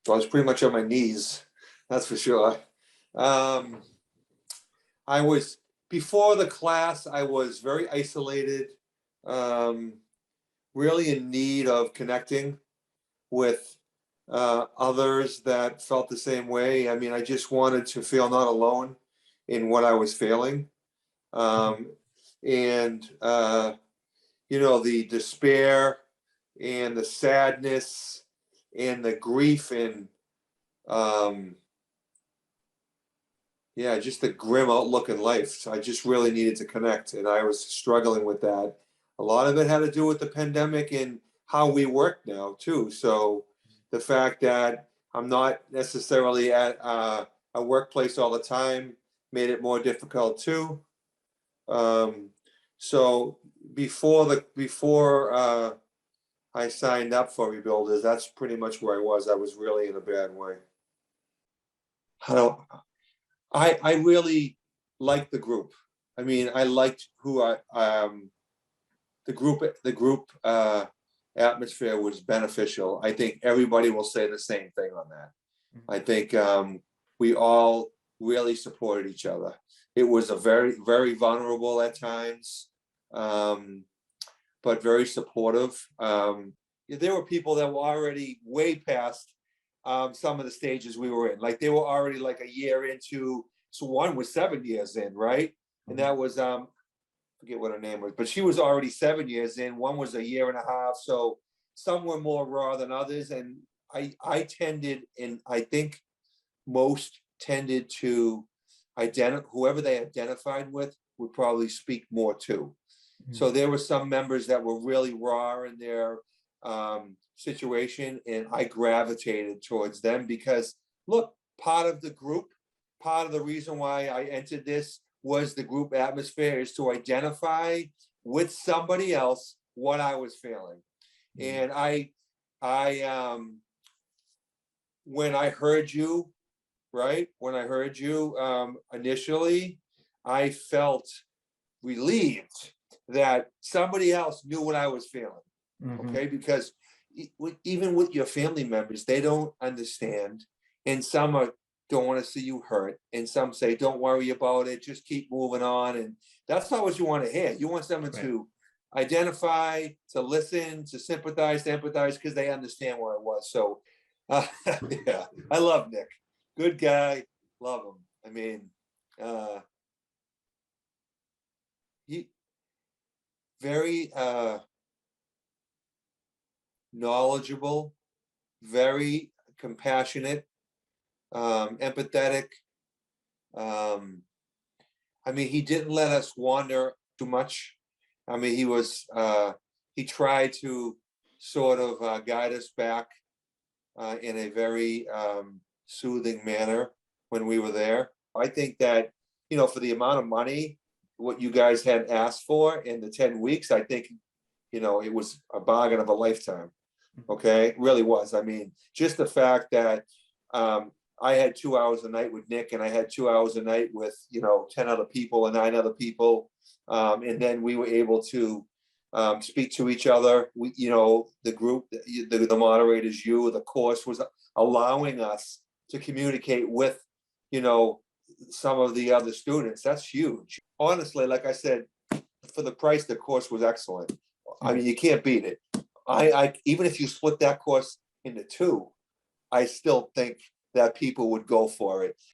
I was pretty much on my knees, that's for sure. Um, I was, before the class, I was very isolated, um, really in need of connecting with others that felt the same way. I mean, I just wanted to feel not alone in what I was feeling. Um, and, the despair and the sadness and the grief and, um, yeah, just the grim outlook in life. So I just really needed to connect, and I was struggling with that. A lot of it had to do with the pandemic and how we work now too. So the fact that I'm not necessarily at a workplace all the time made it more difficult too. Um, so before I signed up for Rebuilders, that's pretty much where I was. I was really in a bad way. How do I really liked the group. I mean, I liked who the group atmosphere was beneficial. I think everybody will say the same thing on that. I think we all really supported each other. It was a very, very vulnerable at times, but very supportive. There were people that were already way past some of the stages we were in. Like they were already like a year into. So one was 7 years in, right? And that was forget what her name was, but she was already 7 years in. One was a year and a half. So some were more raw than others, and I tended, and I think most tended to identify whoever they identified with would probably speak more to. So there were some members that were really raw in their situation, and I gravitated towards them because, look, part of the group, part of the reason why I entered this was the group atmosphere is to identify with somebody else what I was feeling. And I when I heard you, right, when I heard you initially, I felt relieved that somebody else knew what I was feeling. Okay, because even with your family members, they don't understand, and some don't want to see you hurt, and some say, "Don't worry about it, just keep moving on." And that's not what you want to hear. You want someone to identify, to listen, to sympathize, to empathize, because they understand where I was. So, yeah, I love Nick. Good guy, love him. I mean, he very knowledgeable, very compassionate, empathetic. I mean, he didn't let us wander too much. I mean, he tried to sort of guide us back in a very soothing manner when we were there. I think that, for the amount of money, what you guys had asked for in the 10 weeks, I think, it was a bargain of a lifetime. Okay, it really was. I mean, just the fact that I had 2 hours a night with Nick, and I had 2 hours a night with 10 other people and 9 other people, and then we were able to speak to each other. We, the group, the moderators, the course was allowing us to communicate with some of the other students. That's huge. Honestly, like I said, for the price, the course was excellent. I mean, you can't beat it. I even if you split that course into two, I still think that people would go for it.